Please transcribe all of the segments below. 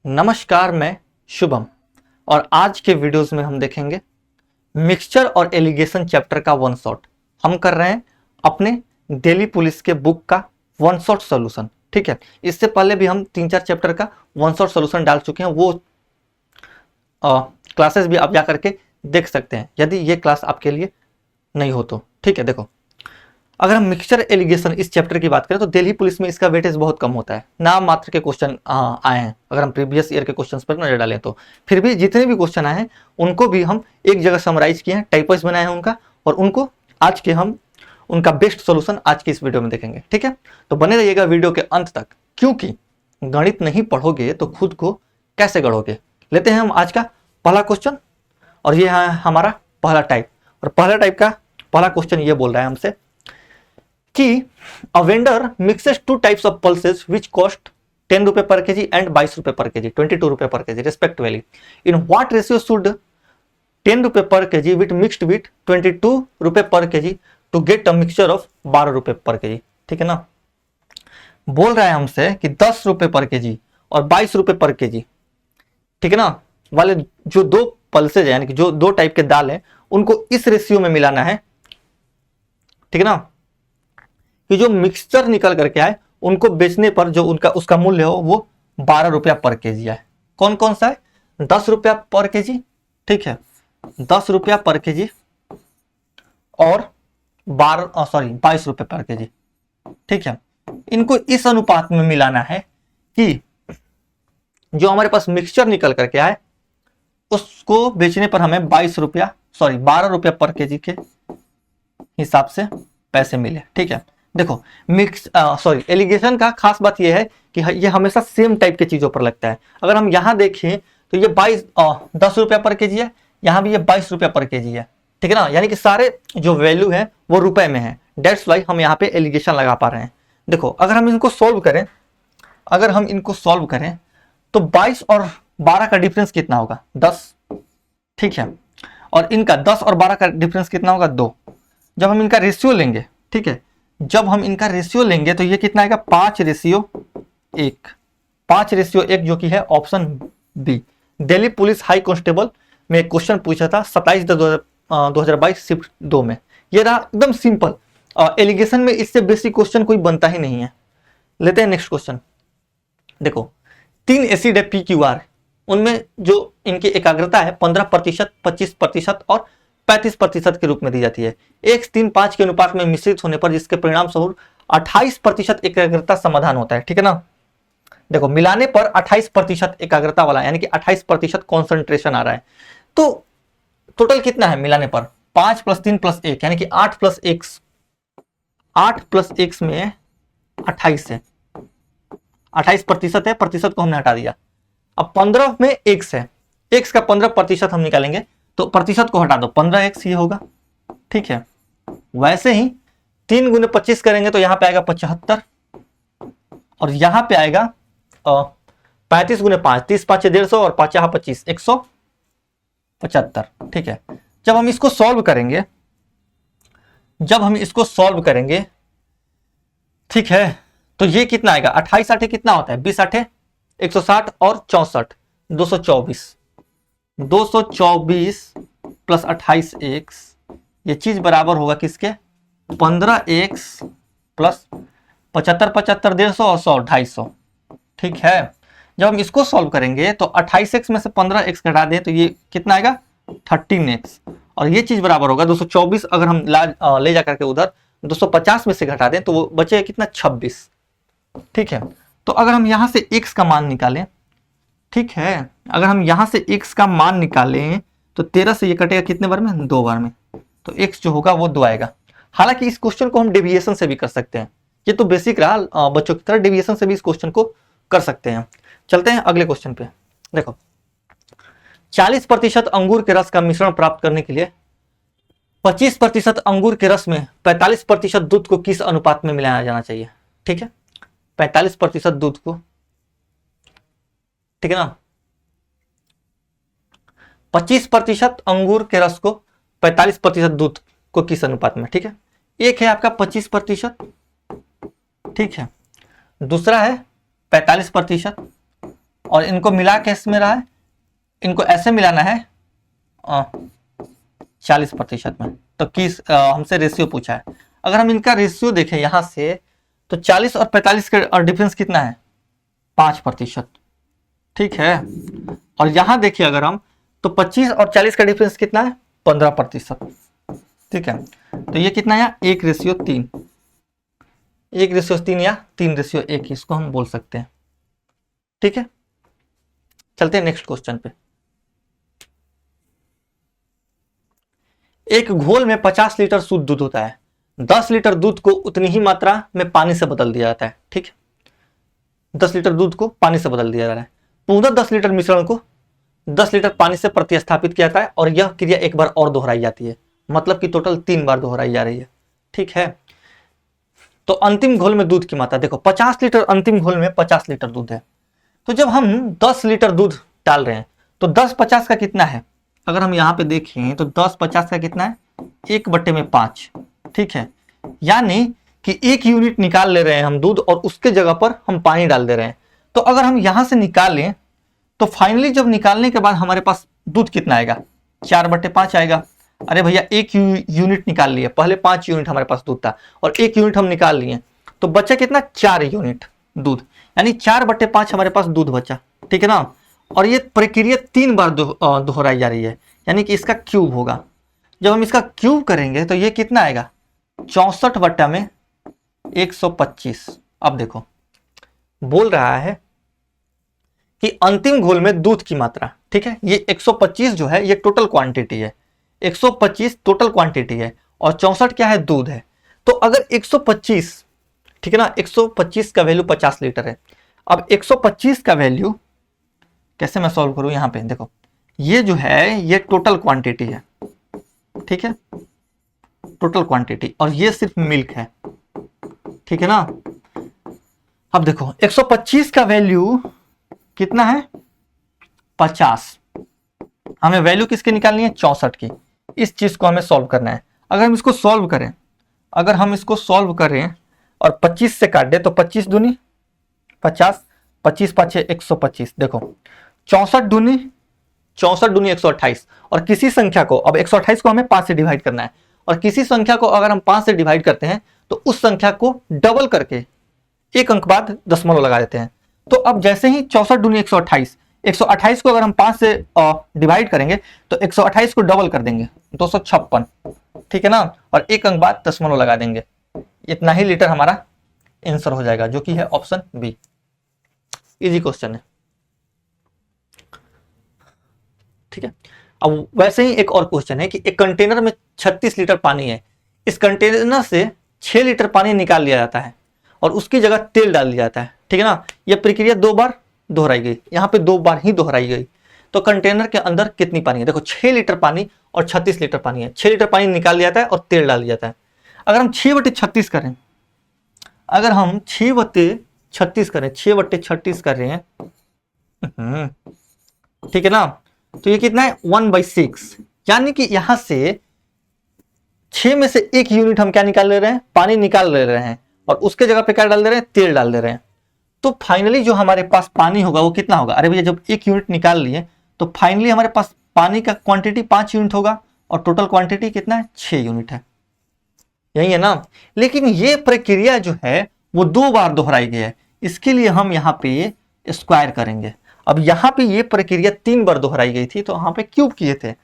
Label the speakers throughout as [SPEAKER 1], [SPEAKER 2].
[SPEAKER 1] नमस्कार, मैं शुभम और आज के वीडियोस में हम देखेंगे मिक्सचर और एलिगेशन चैप्टर का वन शॉट। हम कर रहे हैं अपने दिल्ली पुलिस के बुक का वन शॉट सॉल्यूशन। ठीक है, इससे पहले भी हम 3-4 चैप्टर का वन शॉट सॉल्यूशन डाल चुके हैं, वो क्लासेस भी आप जा करके देख सकते हैं यदि ये क्लास आपके लिए नहीं हो तो। ठीक है, देखो अगर हम मिक्सचर एलिगेशन इस चैप्टर की बात करें तो दिल्ली पुलिस में इसका वेटेज बहुत कम होता है। नाम मात्र के क्वेश्चन आए हैं, अगर हम प्रीवियस ईयर के क्वेश्चंस पर नजर डालें तो फिर भी जितने भी क्वेश्चन आए हैं उनको भी हम एक जगह समराइज किए हैं, टाइपवाइज बनाए हैं उनका, और उनको आज के हम उनका बेस्ट सोल्यूशन आज की इस वीडियो में देखेंगे। ठीक है, तो बने रहिएगा वीडियो के अंत तक, क्योंकि गणित नहीं पढ़ोगे तो खुद को कैसे गढ़ोगे। लेते हैं हम आज का पहला क्वेश्चन, और ये है हमारा पहला टाइप। और पहला टाइप का पहला क्वेश्चन ये बोल रहा है हमसे कि a vendor mixes two types of pulses which cost 10 रुपए पर केजी एंड 22 रुपए पर केजी, 22 रुपए पर KG respectively. In what ratio should 10 रुपए पर केजी with mixed with 22 रुपए पर KG to get a mixture of 12 रुपए पर केजी। ठीक है ना, बोल रहा है हमसे कि 10 रुपए पर केजी और 22 रुपए पर केजी, ठीक है ना, वाले जो दो पल्सेज यानी कि जो दो टाइप के दाल है उनको इस रेशियो में मिलाना है। ठीक है ना, कि जो मिक्सचर निकल करके आए उनको बेचने पर जो उनका उसका मूल्य हो वो 12 रुपया पर केजी है। कौन कौन सा है? 10 रुपया पर केजी, ठीक है, 10 रुपया पर केजी और 22 रुपये पर केजी। ठीक है, इनको इस अनुपात में मिलाना है कि जो हमारे पास मिक्सचर निकल करके आए उसको बेचने पर हमें 12 रुपया पर केजी के हिसाब से पैसे मिले। ठीक है, देखो एलिगेशन का खास बात यह है कि ये हमेशा सेम टाइप के चीजों पर लगता है। अगर हम यहां देखें तो ये 10 रुपया पर केजी है, यहां भी ये 22 रुपया पर केजी है। ठीक है ना, यानी कि सारे जो वैल्यू है वो रुपए में है, डेट्स वाई हम यहाँ पे एलिगेशन लगा पा रहे हैं। देखो अगर हम इनको सॉल्व करें तो 22 और 12 का डिफरेंस कितना होगा? 10। ठीक है, और इनका 10 और 12 का डिफरेंस कितना होगा? 2। जब हम इनका रेशियो लेंगे, ठीक है, जब हम इनका रेशियो लेंगे तो ये कितना आएगा? 5:1। 5:1 जो कि है option B. Delhi police high constable में एक क्वेश्चन पूछा था 27/10/2022 शिफ्ट 2 में। ये रहा एकदम सिंपल। एलिगेशन में इससे बेसिक क्वेश्चन कोई बनता ही नहीं है। लेते हैं नेक्स्ट क्वेश्चन। देखो 3 एसिड है PQR, उनमें जो इनकी एकाग्रता है 15%, 25% और 35% के रूप में दी जाती है। 1:3:5 के अनुपात में मिश्रित होने पर जिसके परिणाम स्वरूप 28% एकाग्रता समाधान होता है। ठीक है ना, देखो मिलाने पर 28% एकाग्रता वाला यानी कि 28% कॉन्सेंट्रेशन आ रहा है। तो टोटल कितना है मिलाने पर? 5 + 3 + 1 यानी कि 8 + 1। 8 + 1 में 28 है, 28% है, प्रतिशत को हमने हटा दिया। अब 15 में x है, x का 15% हम निकालेंगे तो प्रतिशत को हटा दो, 15x ये होगा। ठीक है, वैसे ही 3 × 25 करेंगे तो यहां पे आएगा 75 और यहां पे आएगा 35 × 5, 30 × 5 = 150 और 5 × 25 175। ठीक है, जब हम इसको सॉल्व करेंगे, ठीक है, तो ये कितना आएगा? 28 8 कितना होता है? 20 8 160 और 64 224 + 28x, ये चीज बराबर होगा किसके? 15x + 75 75 150 और 100 250। ठीक है, जब हम इसको सॉल्व करेंगे तो 28x में से 15x घटा दें तो ये कितना आएगा? 13x, और ये चीज बराबर होगा 224। अगर हम ले जा करके उधर 250 में से घटा दें तो वो बचे कितना? 26। ठीक है, तो अगर हम यहां से x का मान निकालें, ठीक है, अगर हम यहां से x का मान निकालें तो 13 से ये कटेगा कितने बार में? 2 बार में, तो x जो होगा वो 2 आएगा। हालांकि इस क्वेश्चन को हम डेविएशन से भी कर सकते हैं, ये तो बेसिक रहा बच्चों की तरह, डेविएशन से भी इस क्वेश्चन को कर सकते हैं। चलते हैं अगले क्वेश्चन पे। देखो 40% अंगूर के रस का मिश्रण प्राप्त करने के लिए 25% अंगूर के रस में 45% दूध को किस अनुपात में मिलाया जाना चाहिए? ठीक है, 45% दूध को, ठीक है ना, 25% अंगूर के रस को 45% दूध को किस अनुपात में? ठीक है, एक है आपका 25%, ठीक है, दूसरा है 45% और इनको मिला के इसमें रहा है, इनको ऐसे मिलाना है 40% में। तो किस हमसे रेशियो पूछा है। अगर हम इनका रेशियो देखें यहां से तो 40 और 45 का डिफरेंस कितना है, 5%। ठीक है, और यहां देखिए अगर हम तो 25 और 40 का डिफरेंस कितना है, 15%। ठीक है, तो ये कितना है, 1:3, 1:3 या 3:1 इसको हम बोल सकते हैं। ठीक है, चलते हैं नेक्स्ट क्वेश्चन पे। एक घोल में 50 लीटर शुद्ध दूध होता है, 10 लीटर दूध को उतनी ही मात्रा में पानी से बदल दिया जाता है। ठीक है, 10 लीटर दूध को पानी से बदल दिया जा रहा है। पुनः 10 लीटर मिश्रण को 10 लीटर पानी से प्रतिस्थापित किया जाता है और यह क्रिया एक बार और दोहराई जाती है, मतलब कि टोटल 3 बार दोहराई जा रही है। ठीक है, तो अंतिम घोल में दूध की मात्रा देखो, 50 लीटर अंतिम घोल में 50 लीटर दूध है। तो जब हम 10 लीटर दूध डाल रहे हैं तो 10/50 का कितना है, अगर हम यहाँ पे देखें तो 10/50 का कितना है, 1/5। ठीक है, यानी कि 1 यूनिट निकाल ले रहे हैं हम दूध और उसके जगह पर हम पानी डाल दे रहे हैं। तो अगर हम यहां से निकाल लें तो फाइनली जब निकालने के बाद हमारे पास दूध कितना आएगा, 4/5 आएगा। अरे भैया 1 यूनिट निकाल लिए, पहले 5 यूनिट हमारे पास दूध था और 1 यूनिट हम निकाल लिए, तो बचा कितना, 4 यूनिट दूध, यानी 4/5 हमारे पास दूध बचा। ठीक है ना, और ये प्रक्रिया 3 बार दोहराई जा रही है, यानी कि इसका क्यूब होगा। जब हम इसका क्यूब करेंगे तो ये कितना आएगा, 64/125। अब देखो बोल रहा है कि अंतिम घोल में दूध की मात्रा, ठीक है, ये 125 जो है ये टोटल क्वांटिटी है, 125 टोटल क्वांटिटी है और 64 क्या है, दूध है। तो अगर 125, ठीक है ना, 125 का वैल्यू 50 लीटर है। अब 125 का वैल्यू कैसे मैं सॉल्व करूं, यहां पे देखो ये जो है ये टोटल क्वांटिटी है। ठीक है, टोटल क्वांटिटी, और ये सिर्फ मिल्क है। ठीक है ना, अब देखो 125 का वैल्यू कितना है, 50। हमें वैल्यू किसकी निकालनी है, 64 की। इस चीज को हमें सॉल्व करना है। अगर हम इसको सॉल्व करें, अगर हम इसको सॉल्व करें और 25 से काट दे तो 25 दूनी 50, 25 5 125। देखो 64 दूनी 128, और किसी संख्या को, अब 128 को हमें 5 से डिवाइड करना है, और किसी संख्या को अगर हम 5 से डिवाइड करते हैं तो उस संख्या को डबल करके एक अंक बाद दशमलव लगा देते हैं। तो अब जैसे ही 64 दूनी 128, 128 को अगर हम 5 से डिवाइड करेंगे तो 128 को डबल कर देंगे, 256। ठीक है ना, और एक अंक बाद दशमलव लगा देंगे, इतना ही लीटर हमारा आंसर हो जाएगा, जो कि है ऑप्शन बी। इजी क्वेश्चन है। ठीक है, अब वैसे ही एक और क्वेश्चन है कि एक कंटेनर में 36 लीटर पानी है, इस कंटेनर से 6 लीटर पानी निकाल लिया जाता है और उसकी जगह तेल डाल दिया जाता है। ठीक है ना, यह प्रक्रिया 2 बार दोहराई गई, यहाँ पे 2 बार ही दोहराई गई। तो कंटेनर के अंदर कितनी पानी है, देखो 6 लीटर पानी और 36 लीटर पानी है। 6 लीटर पानी निकाल लिया जाता है और तेल डाल दिया जाता है। अगर हम 6/36 करें, अगर हम 6/36 करें, 6/36 कर रहे हैं, ठीक है ना, तो ये कितना है, 1/6। यानी कि यहां से 6 में से 1 यूनिट हम क्या निकाल ले रहे हैं, पानी निकाल ले रहे हैं, और उसके जगह पे क्या डाल दे रहे हैं, तेल डाल दे रहे हैं। तो फाइनली जो हमारे पास पानी होगा वो कितना होगा, अरे भैया जब 1 यूनिट निकाल लिए तो फाइनली हमारे पास पानी का क्वांटिटी 5 यूनिट होगा और टोटल क्वांटिटी कितना है, 6 यूनिट है। यही है ना, लेकिन ये प्रक्रिया जो है वो 2 बार दोहराई गई है, इसके लिए हम यहाँ पे स्क्वायर करेंगे। अब यहाँ पे ये प्रक्रिया 3 बार दोहराई गई थी तो यहाँ पे क्यूब किए थे,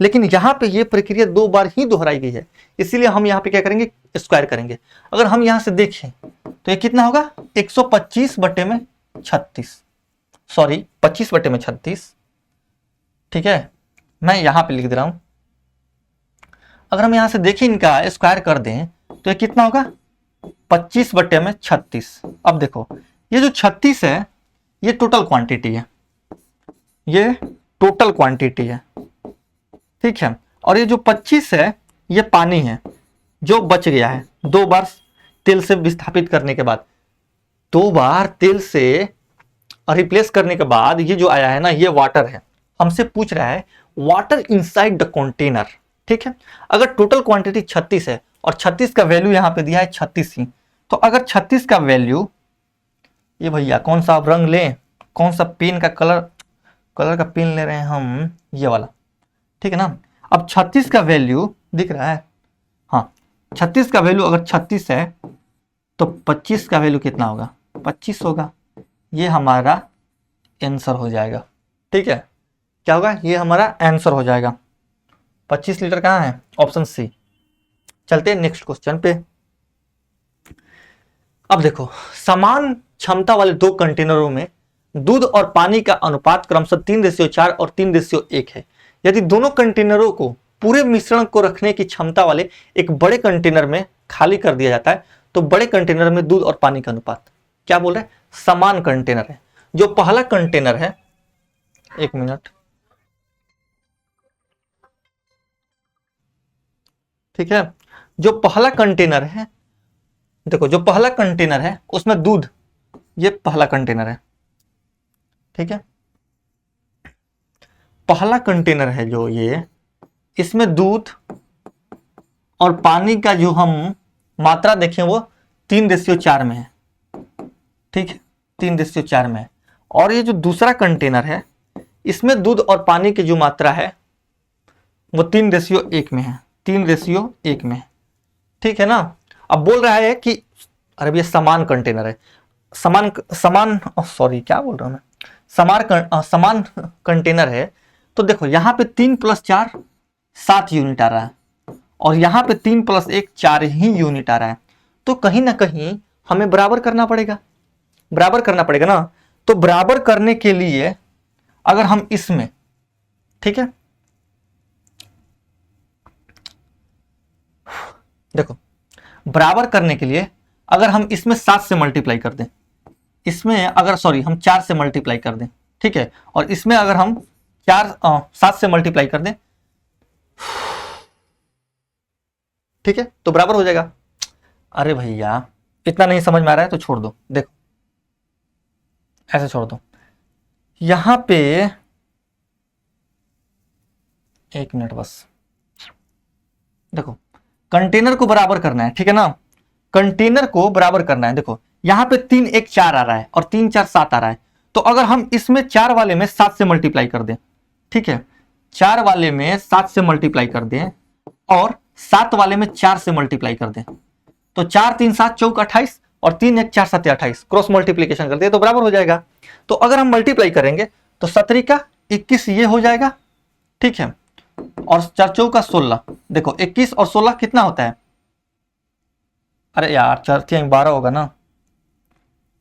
[SPEAKER 1] लेकिन यहाँ पे ये प्रक्रिया 2 बार ही दोहराई गई है, इसीलिए हम यहाँ पे क्या करेंगे, स्क्वायर करेंगे। अगर हम यहाँ से देखें तो ये कितना होगा, 125/36, सॉरी 25/36। ठीक है, मैं यहाँ पे लिख दे रहा हूं। अगर हम यहाँ से देखें इनका स्क्वायर कर दें तो ये कितना होगा, 25/36। अब देखो ये जो 36 है ये टोटल क्वांटिटी है, ये टोटल क्वांटिटी है। ठीक है, और ये जो 25 है ये पानी है जो बच गया है 2 बार तेल से विस्थापित करने के बाद, 2 बार तेल से रिप्लेस करने के बाद ये जो आया है ना, ये वाटर है। हमसे पूछ रहा है वाटर इनसाइड द कंटेनर। ठीक है, अगर टोटल क्वांटिटी 36 है और 36 का वैल्यू यहाँ पे दिया है 36 ही, तो अगर 36 का वैल्यू, ये भैया कौन सा आप रंग लें, कौन सा पेन का कलर का पेन ले रहे हैं हम, ये वाला, ठीक है ना। अब 36 का वैल्यू दिख रहा है, हाँ 36 का वैल्यू अगर 36 है तो 25 का वैल्यू कितना होगा, 25 होगा। ये हमारा आंसर हो जाएगा, ठीक है। क्या होगा, ये हमारा आंसर हो जाएगा। 25 लीटर कहाँ है, ऑप्शन सी। चलते हैं नेक्स्ट क्वेश्चन पे। अब देखो, समान क्षमता वाले दो कंटेनरों में दूध और पानी का अनुपात क्रमशः 3:4 और 3:1 है। यदि दोनों कंटेनरों को पूरे मिश्रण को रखने की क्षमता वाले एक बड़े कंटेनर में खाली कर दिया जाता है तो बड़े कंटेनर में दूध और पानी का अनुपात, क्या बोल रहे हैं, समान कंटेनर है। जो पहला कंटेनर है, एक मिनट, ठीक है, जो पहला कंटेनर है, देखो जो पहला कंटेनर है उसमें दूध, ये पहला कंटेनर है, ठीक है, पहला कंटेनर है जो ये, इसमें दूध और पानी का जो हम मात्रा देखें वो 3:4 में है, ठीक है, 3:4 में है। और ये जो दूसरा कंटेनर है इसमें दूध और पानी की जो मात्रा है वो 3:1 में है, 3:1 में है, ठीक है ना। अब बोल रहा है कि अरे भैया समान कंटेनर है, समान सॉरी क्या बोल रहा हूं मैं, समान कंटेनर है। तो देखो यहाँ पे 3 + 4 7 यूनिट आ रहा है और यहाँ पे 3 + 1 4 ही यूनिट आ रहा है। तो कहीं ना कहीं हमें बराबर करना पड़ेगा, बराबर करना पड़ेगा ना। तो बराबर करने के लिए अगर हम इसमें, ठीक है, देखो बराबर करने के लिए अगर हम इसमें 7 से मल्टीप्लाई कर दें, इसमें अगर सॉरी हम 4 से मल्टीप्लाई कर दें, ठीक है, और इसमें अगर हम 7 से मल्टीप्लाई कर दें, ठीक है, तो बराबर हो जाएगा। अरे भैया इतना नहीं समझ में आ रहा है तो छोड़ दो, देखो ऐसे छोड़ दो। यहां पे एक मिनट बस, देखो कंटेनर को बराबर करना है, ठीक है ना, कंटेनर को बराबर करना है। देखो यहां पे 3 1 4 आ रहा है और 3 4 7 आ रहा है। तो अगर हम इसमें 4 वाले में 7 से मल्टीप्लाई कर दें, ठीक है, 4 वाले में 7 से मल्टीप्लाई कर दें और 7 वाले में 4 से मल्टीप्लाई कर दें, तो 4 3 7 चौक 28 और 3 1 4 7 28, क्रॉस मल्टीप्लीकेशन करते हैं तो बराबर हो जाएगा। तो अगर हम मल्टीप्लाई करेंगे तो 17 का 21 ये हो जाएगा, ठीक है, और 4 चौका 16, देखो 21 और 16 कितना होता है, अरे यार 4 12 होगा ना,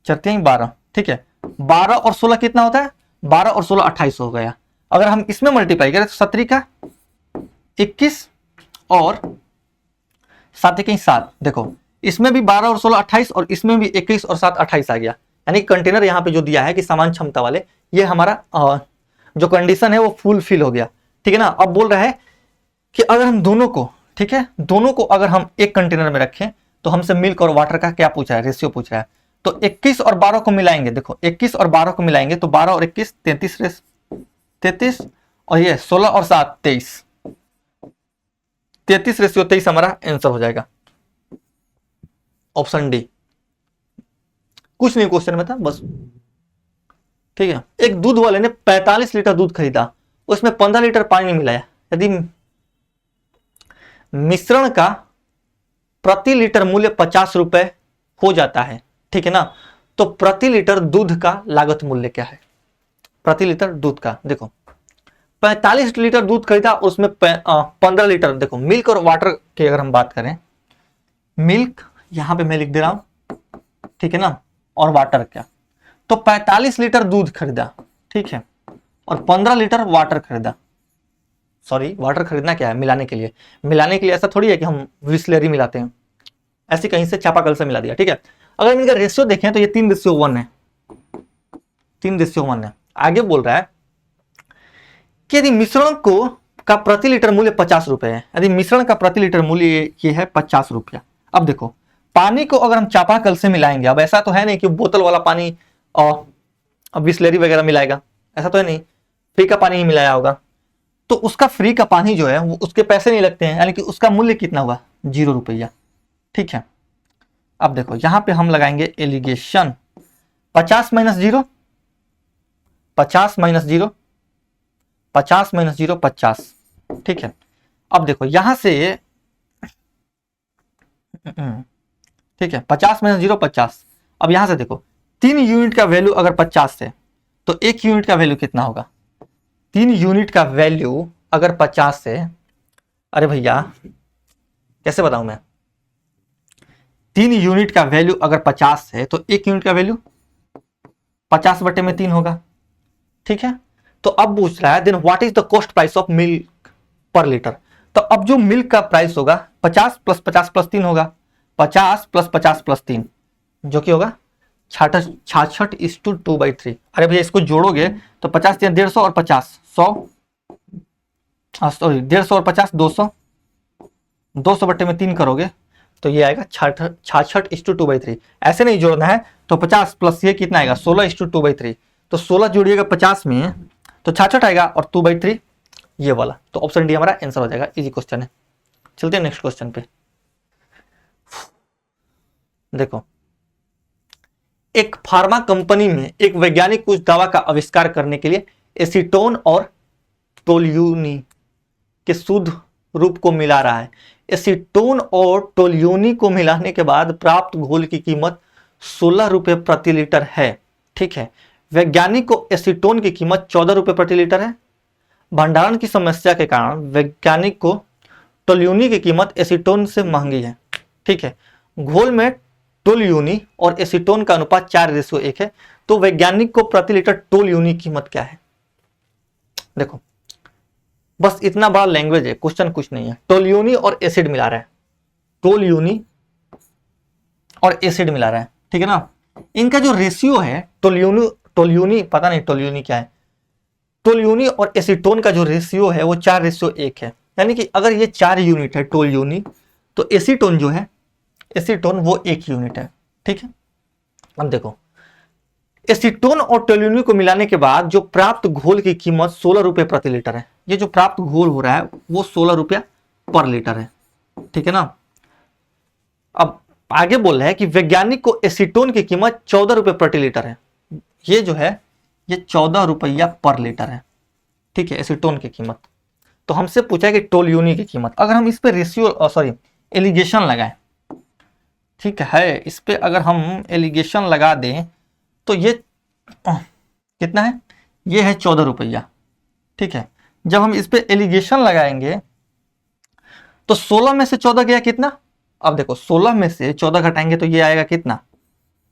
[SPEAKER 1] 4 12, ठीक है, 12 और 16 कितना होता है, 12 और 16 28 हो गया। अगर हम इसमें मल्टीप्लाई करें तो 17 का 21 और 7 1 7, देखो इसमें भी 12 और 16 28 और इसमें भी 21 और 7 28 आ गया। यानी कंटेनर यहाँ पे जो दिया है कि समान क्षमता वाले, ये हमारा जो कंडीशन है वो फुलफिल हो गया, ठीक है ना। अब बोल रहा है कि अगर हम दोनों को, ठीक है, दोनों को अगर हम एक कंटेनर में रखें तो हमसे मिल्क और वाटर का क्या पूछ रहा है, रेशियो पूछ रहा है। तो 21 और 12 को मिलाएंगे, देखो 21 और 12 को मिलाएंगे तो 12 और 21 33 और ये 16 और 7 23, 33:23 हमारा आंसर हो जाएगा, ऑप्शन डी। कुछ नहीं क्वेश्चन में था बस, ठीक है। एक दूध वाले ने 45 लीटर दूध खरीदा, उसमें 15 लीटर पानी मिलाया। यदि मिश्रण का प्रति लीटर मूल्य 50 रुपए हो जाता है, ठीक है ना, तो प्रति लीटर दूध का लागत मूल्य क्या है, प्रति लीटर दूध का। देखो 45 लीटर दूध खरीदा, उसमें 15 लीटर, देखो मिल्क और वाटर की अगर हम बात करें, मिल्क यहां पे मैं लिख दे रहा हूं, ठीक है ना, और वाटर क्या, तो 45 लीटर दूध खरीदा, ठीक है, और 15 लीटर वाटर खरीदा। सॉरी वाटर खरीदना क्या है, मिलाने के लिए, मिलाने के लिए ऐसा थोड़ी है कि हम विस्लेरी मिलाते हैं, ऐसे कहीं से चापाकल से मिला दिया, ठीक है। अगर इनका रेशियो देखें तो ये 3:1 है, 3:1 है। आगे बोल रहा है कि यदि मिश्रण को का प्रति लीटर मूल्य 50 रुपए है, यदि मिश्रण का प्रति लीटर मूल्य ये है 50 रुपया। अब देखो पानी को अगर हम चापाकल से मिलाएंगे, अब ऐसा तो है नहीं कि बोतल वाला पानी और बिस्लेरी वगैरह मिलाएगा, ऐसा तो है नहीं, फ्री का पानी ही मिलाया होगा, तो उसका फ्री का पानी जो है वो उसके पैसे नहीं लगते हैं, यानी कि उसका मूल्य कितना हुआ, 0 रुपया, ठीक है। अब देखो यहां पे हम लगाएंगे एलिगेशन, 50 - 0 50 माइनस 0, 50 माइनस 0 50। ठीक है, अब देखो यहां से, ठीक है, 50 माइनस 0 50। अब यहां से देखो 3 यूनिट का वैल्यू अगर 50 है तो 1 यूनिट का वैल्यू कितना होगा? 3 यूनिट का वैल्यू अगर 50 है, अरे भैया कैसे बताऊं मैं, 3 यूनिट का वैल्यू अगर 50 है तो 1 यूनिट का वैल्यू 50/3 होगा। ठीक है, तो अब पूछ रहा है then what is the cost price of milk per litre. तो अब जो मिल्क का प्राइस होगा 50 + 50 + 3 होगा, 50 + 50 + 3 जो कि होगा 66/2/3। अरे भैया इसको जोड़ोगे तो 50 × 150 और 50 100, सॉरी 150 और 50 200, 200/3 करोगे तो ये आएगा 66/2/3। ऐसे नहीं जोड़ना है तो 50 प्लस ये कितना आएगा 16/2/3। तो 16 जोड़िएगा 50 में तो 66 आएगा और 2/3 ये वाला। तो ऑप्शन डी हमारा आंसर हो जाएगा। इजी क्वेश्चन है। चलते हैं नेक्स्ट क्वेश्चन पे। देखो, एक फार्मा कंपनी में एक वैज्ञानिक कुछ दवा का आविष्कार करने के लिए एसीटोन और टोल्यूनी के शुद्ध रूप को मिला रहा है। एसीटोन और टोल्यूनी को मिलाने के बाद प्राप्त घोल की कीमत 16 रुपए प्रति लीटर है। ठीक है, वैज्ञानिक को एसीटोन की कीमत 14 रुपए प्रति लीटर है। भंडारण की समस्या के कारण वैज्ञानिक को टोल्यूनी की कीमत एसीटोन से महंगी है। ठीक है, घोल में टोल्यूनी और एसीटोन का अनुपात 4:1 है। तो वैज्ञानिक को प्रति लीटर टोल्यूनी कीमत क्या है? देखो बस इतना बड़ा लैंग्वेज है, क्वेश्चन कुछ नहीं है। टोल्यूनी और एसिड मिला रहा है, टोल्यूनी और एसिड मिला रहा है, ठीक है ना। इनका जो रेशियो है टोल्यूनी पता नहीं टोल्यूनी क्या है, टोल्यूनी और एसीटोन का जो रेशियो है वो 4:1 है। यानी कि अगर ये 4 यूनिट है टोल्यूनी तो एसीटोन जो है एसीटोन वो 1 यूनिट है। ठीक है, अब देखो एसीटोन और टोल्यूनी को मिलाने के बाद जो प्राप्त घोल की कीमत 16 रुपए प्रति लीटर है। ये जो प्राप्त घोल हो रहा है वो 16 रुपया पर लीटर है। ठीक है ना। अब आगे बोल रहा है कि वैज्ञानिक को एसीटोन की कीमत 14 रुपए प्रति लीटर है। ये जो है ये 14 रुपया पर लीटर है। ठीक है, एसीटोन की कीमत। तो हमसे पूछा है कि टोल्यूनी की कीमत। अगर हम इस पे रेशियो सॉरी एलिगेशन लगाएं, ठीक है, इस पे अगर हम एलिगेशन लगा दें तो ये कितना है, ये है 14 रुपया। ठीक है, जब हम इस पे एलिगेशन लगाएंगे तो 16 में से 14 गया कितना? अब देखो 16 में से 14 घटाएंगे तो ये आएगा कितना,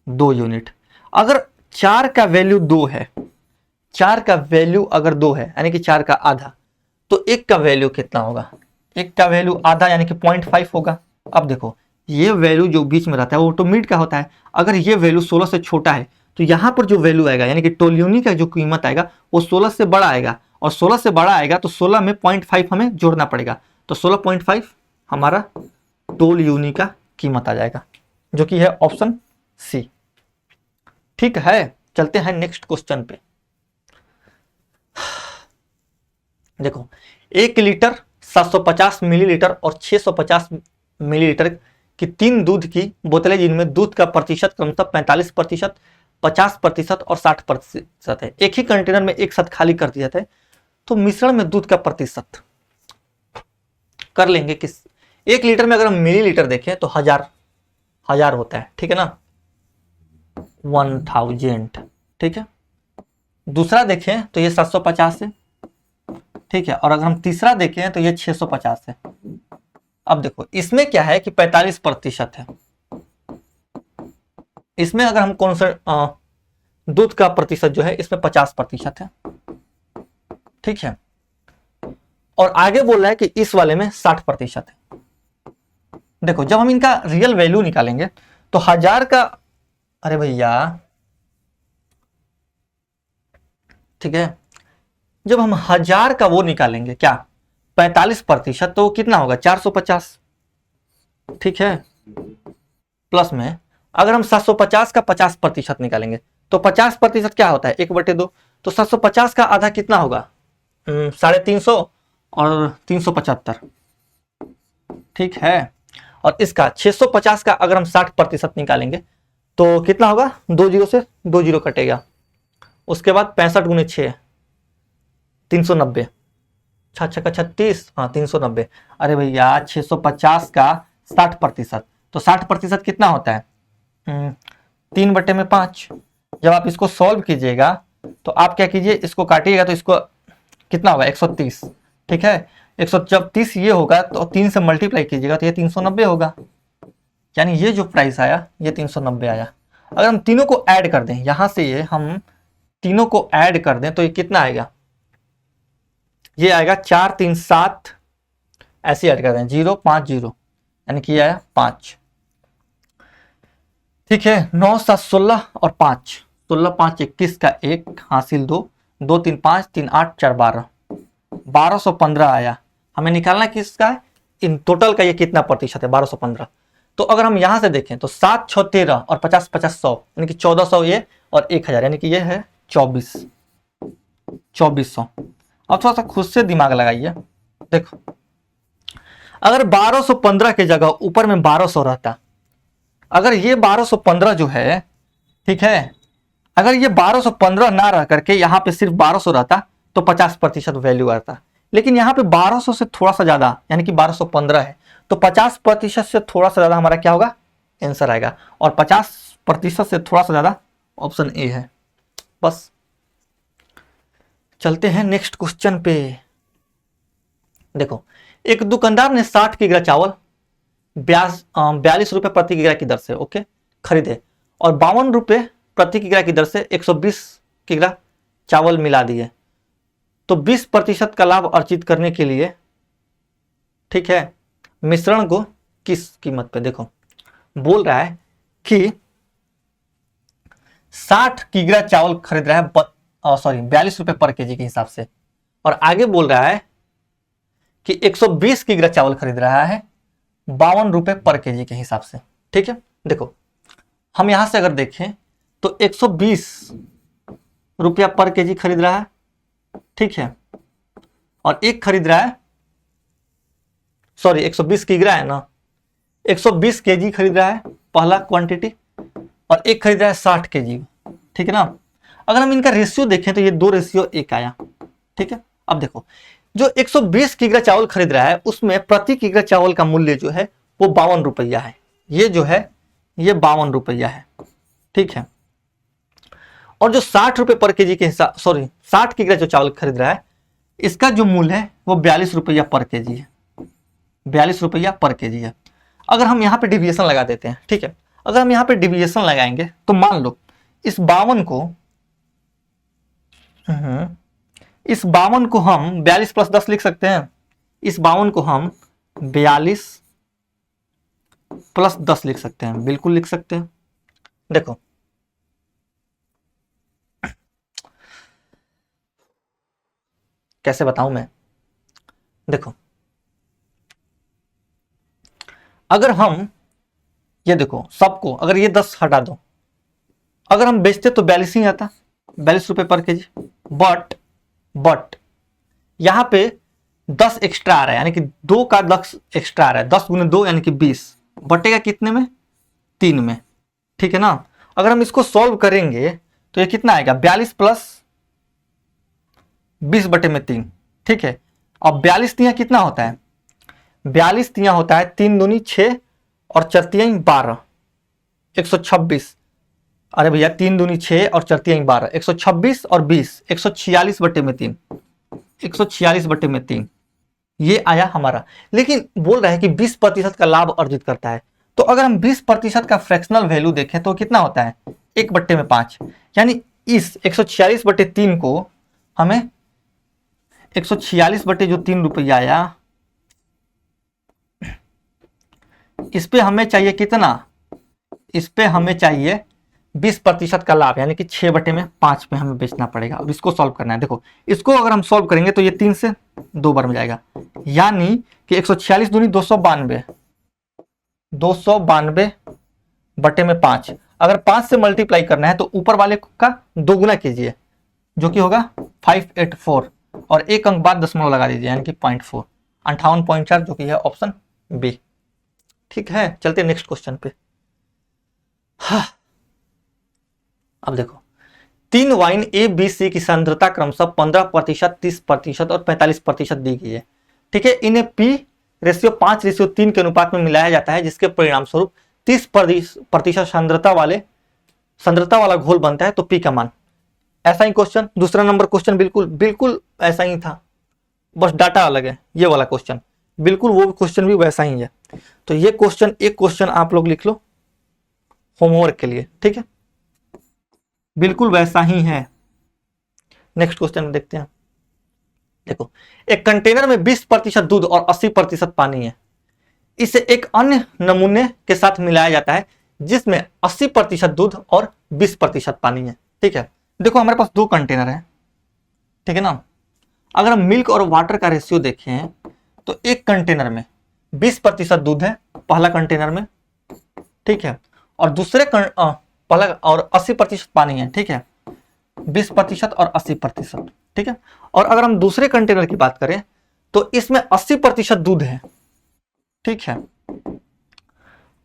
[SPEAKER 1] 2 यूनिट। अगर 4 का वैल्यू 2 है, 4 का वैल्यू अगर 2 है यानी कि 4 का आधा, तो 1 का वैल्यू कितना होगा? 1 का वैल्यू आधा यानी कि 0.5 होगा। अब देखो ये वैल्यू जो बीच में रहता है वो ऑटोमेट का होता है। अगर ये वैल्यू 16 से छोटा है तो यहां पर जो वैल्यू आएगा यानी कि टोल्यूनी का जो कीमत आएगा वो 16 से बड़ा आएगा, और 16 से बड़ा आएगा तो 16 में 0.5 हमें जोड़ना पड़ेगा। तो 16.5 हमारा टोल्यूनी का कीमत आ जाएगा, जो कि है ऑप्शन सी। ठीक है, चलते हैं नेक्स्ट क्वेश्चन पे। देखो 1 लीटर 750 मिलीलीटर और 650 मिलीलीटर की 3 दूध की बोतलें जिनमें दूध का प्रतिशत क्रमशः 45%, 50% और 60% है, एक ही कंटेनर में एक साथ खाली कर दिया जाता है, तो मिश्रण में दूध का प्रतिशत कर लेंगे किस? 1 लीटर में अगर हम मिलीलीटर देखें तो हजार होता है। ठीक है ना, 1000। ठीक है, दूसरा देखें तो ये 750 है। ठीक है, और अगर हम तीसरा देखें तो ये 650 है। अब देखो इसमें क्या है कि 45% है। इसमें अगर हम कौन सा दूध का प्रतिशत जो है इसमें 50% है। ठीक है, और आगे बोल रहा है कि इस वाले में 60% है। देखो जब हम इनका रियल वैल्यू निकालेंगे तो 1000 का, अरे भैया ठीक है, जब हम 1000 का वो निकालेंगे क्या 45%, तो कितना होगा 450। ठीक है, प्लस में अगर हम 750 का 50% निकालेंगे तो 50% क्या होता है 1/2। तो 750 का आधा कितना होगा 350 और 375। ठीक है, और इसका 650 का अगर हम 60% निकालेंगे तो कितना होगा, 2 जीरो से 2 जीरो कटेगा, उसके बाद 65 गुने 6 390, 6×6 = 36, हाँ 390। अरे भैया 650 का 60%, तो 60% कितना होता है? 3/5। जब आप इसको सॉल्व कीजिएगा तो आप क्या कीजिए, इसको काटिएगा तो इसको कितना होगा 130, ठीक है। 100 जब 30 ये होगा तो 3 से मल्टीप्लाई कीजिएगा तो ये 390 होगा, यानी ये जो प्राइस आया ये 390 आया। अगर हम तीनों को ऐड कर दें, यहां से ये हम तीनों को ऐड कर दें तो ये कितना आएगा, ये आएगा 4 3 7, ऐसे ऐड कर दें 0 5 0, यानी कि ये आया 5, ठीक है। 9 7 16 और 5, 16 5 21 का 1 हासिल 2, 2 3 5 3 8 4 12, 1215 आया। हमें निकालना है किसका है, इन टोटल का ये कितना प्रतिशत है 1215। तो अगर हम यहां से देखें तो 7 6 13 और 50 50 100, यानी कि 1400 ये और 1000, यानी कि ये है 2400। अब थोड़ा सा खुद से दिमाग लगाइए, देखो अगर 1215 की जगह ऊपर में 1200 रहता, अगर ये 1215 जो है, ठीक है, अगर ये 1215 ना रह करके यहाँ पे सिर्फ 1200 रहता तो 50% वैल्यू आता, लेकिन यहाँ पे 1200 से थोड़ा सा ज्यादा यानी कि 1215 है, तो 50% से थोड़ा सा ज्यादा हमारा क्या होगा, आंसर आएगा। और 50% से थोड़ा सा ज्यादा ऑप्शन ए है। बस चलते हैं नेक्स्ट क्वेश्चन पे। देखो एक दुकानदार ने 60 किग्रा चावल 42 रुपए प्रति किग्रा की दर से ओके खरीदे और 52 रुपए प्रति किग्रा की दर से 120 किग्रा चावल मिला दिए, तो 20% का लाभ अर्जित करने के लिए, ठीक है, मिश्रण को किस कीमत पे, देखो बोल रहा है कि 60 किग्रा चावल खरीद रहा है 42 रुपए पर केजी के हिसाब से, और आगे बोल रहा है कि 120 किग्रा चावल खरीद रहा है 52 रुपए पर केजी के हिसाब से, ठीक है। देखो हम यहां से अगर देखें तो 120 रुपया पर केजी खरीद रहा है, ठीक है, और एक खरीद रहा है, सॉरी 120 किग्रा है ना, 120 केजी खरीद रहा है पहला क्वांटिटी, और एक खरीद रहा है 60 केजी, ठीक है ना। अगर हम इनका रेशियो देखें तो ये 2:1 आया, ठीक है। अब देखो जो 120 किग्रा चावल खरीद रहा है उसमें प्रति किग्रा चावल का मूल्य जो है वो 52 रुपया है, ये जो है ये 52 रुपया है, ठीक है। और जो 60 रुपए पर केजी के हिसाब, सॉरी 60 किग्रा जो चावल खरीद रहा है इसका जो मूल्य है वो 42 रुपया पर केजी है, 42 रुपया पर केजी है। अगर हम यहाँ पे डिविएशन लगा देते हैं, ठीक है, अगर हम यहाँ पे डिविएशन लगाएंगे तो मान लो इस 52 को हम 42 + 10 लिख सकते हैं, इस 52 को हम 42 + 10 लिख सकते हैं, बिल्कुल लिख सकते हैं। देखो कैसे बताऊं मैं, देखो अगर हम ये देखो सबको अगर ये 10 हटा दो, अगर हम बेचते तो 42 ही आता, 42 रुपए पर केजी, बट यहां पे 10 एक्स्ट्रा आ रहा है, यानी कि 2 का 10 एक्स्ट्रा आ रहा है, 10 × 2 यानी कि 20, बटेगा कितने में, 3 में, ठीक है ना। अगर हम इसको सॉल्व करेंगे तो ये कितना आएगा, 42 + 20/3, ठीक है। अब 42 तिया कितना होता है, 42 तिया होता है 3 दूनी 6 और 4 तियाई 12, 126। अरे भैया 3 दूनी 6 और 4 तियाई 12, 126 और 20, 146/3, 146/3 ये आया हमारा। लेकिन बोल रहा है कि 20% का लाभ अर्जित करता है, तो अगर हम 20% का फ्रैक्शनल वैल्यू देखें तो कितना होता है 1/5, यानी इस 146/3 को हमें 146/3 रुपया आया, इस पे हमें चाहिए कितना, इस पे हमें चाहिए 20% का लाभ, यानी कि 6/5 पे हमें बेचना पड़ेगा। अब इसको सॉल्व करना है, देखो इसको अगर हम सॉल्व करेंगे तो ये 3 से 2 बार में जाएगा, यानी कि 146 दूनी 292, 292/5। अगर 5 से मल्टीप्लाई करना है तो ऊपर वाले का 2 गुना कीजिए, जो कि होगा 584, और एक अंक बाद दशमलव लगा दीजिए, यानी कि 0.4, 58.4, जो कि है ऑप्शन बी, ठीक है। चलते नेक्स्ट क्वेश्चन पे। हाँ अब देखो तीन वाइन ए बी सी की सांद्रता क्रमशः 15%, 30% और 45% दी गई है। ठीक है, इन्हें पी रेशियो 5:3 के अनुपात में मिलाया जाता है, जिसके परिणाम स्वरूप 30% सांद्रता वाला घोल बनता है। तो पी का मान, ऐसा ही क्वेश्चन, दूसरा नंबर क्वेश्चन बिल्कुल बिल्कुल ऐसा ही था, बस डाटा अलग है। ये वाला क्वेश्चन बिल्कुल वो क्वेश्चन भी वैसा ही है। तो ये क्वेश्चन, एक क्वेश्चन आप लोग लिख लो होमवर्क के लिए, ठीक है, बिल्कुल वैसा ही है। नेक्स्ट क्वेश्चन देखते हैं। देखो, एक कंटेनर में 20% दूध और 80% पानी है। इसे एक अन्य नमूने के साथ मिलाया जाता है जिसमें 80% दूध और 20% पानी है। ठीक है, देखो हमारे पास दो कंटेनर है, ठीक है ना। अगर हम मिल्क और वाटर का रेशियो देखें तो एक कंटेनर में 20% दूध है पहला कंटेनर में, ठीक है, और दूसरे पहला और 80% पानी है, ठीक है, 20% और 80%, ठीक है। और अगर हम दूसरे कंटेनर की बात करें तो इसमें 80% दूध है, ठीक है,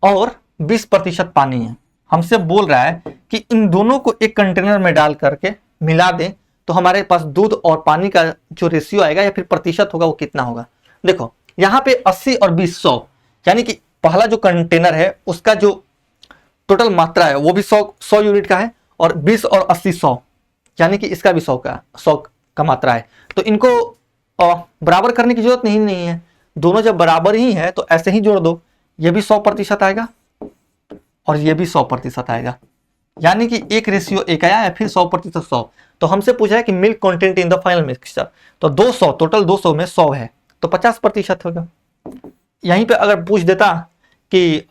[SPEAKER 1] और 20% पानी है। हमसे बोल रहा है कि इन दोनों को एक कंटेनर में डाल करके मिला दें तो हमारे पास दूध और पानी का जो रेशियो आएगा या फिर प्रतिशत होगा वो कितना होगा। देखो यहाँ पे 80 और 20 100, यानी कि पहला जो कंटेनर है उसका जो टोटल मात्रा है वो भी 100 यूनिट का है, और 20 और 80 100, यानी कि इसका भी 100 का मात्रा है। तो इनको बराबर करने की जरूरत नहीं है, दोनों जब बराबर ही है तो ऐसे ही जोड़ दो, ये भी 100% आएगा और ये भी 100% आएगा, यानी कि एक रेशियो एक आया है, फिर 100% 100। तो हमसे पूछा है कि milk content in the final mixture, तो 200 टोटल 200 में 100 है तो 50% होगा। यहीं पे अगर पूछ देता कि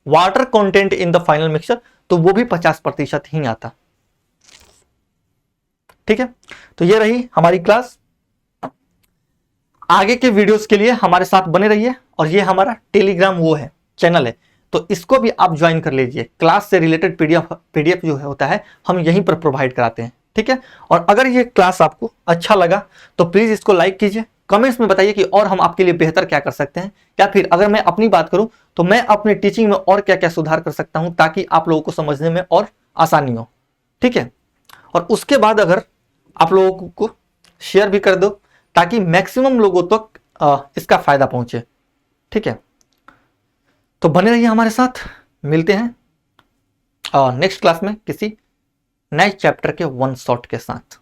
[SPEAKER 1] water content in the final mixture तो वो भी 50% ही आता। ठीक है, तो ये रही हमारी क्लास। आगे के वीडियोस के लिए हमारे साथ बने रहिए, और ये हमारा टेलीग्राम वो है चैनल है, तो इसको भी आप ज्वाइन कर लीजिए। क्लास से रिलेटेड पीडीएफ जो है होता है हम यहीं पर प्रोवाइड कराते हैं, ठीक है। और अगर ये क्लास आपको अच्छा लगा तो प्लीज इसको लाइक कीजिए, कमेंट्स में बताइए कि और हम आपके लिए बेहतर क्या कर सकते हैं, या फिर अगर मैं अपनी बात करूं तो मैं अपने टीचिंग में और क्या क्या सुधार कर सकता हूं ताकि आप लोगों को समझने में और आसानी हो, ठीक है। और उसके बाद अगर आप लोगों को शेयर भी कर दो ताकि मैक्सिमम लोगों तक इसका फायदा पहुंचे, ठीक है। तो बने रहिए हमारे साथ, मिलते हैं नेक्स्ट क्लास में किसी नए चैप्टर के वन शॉट के साथ।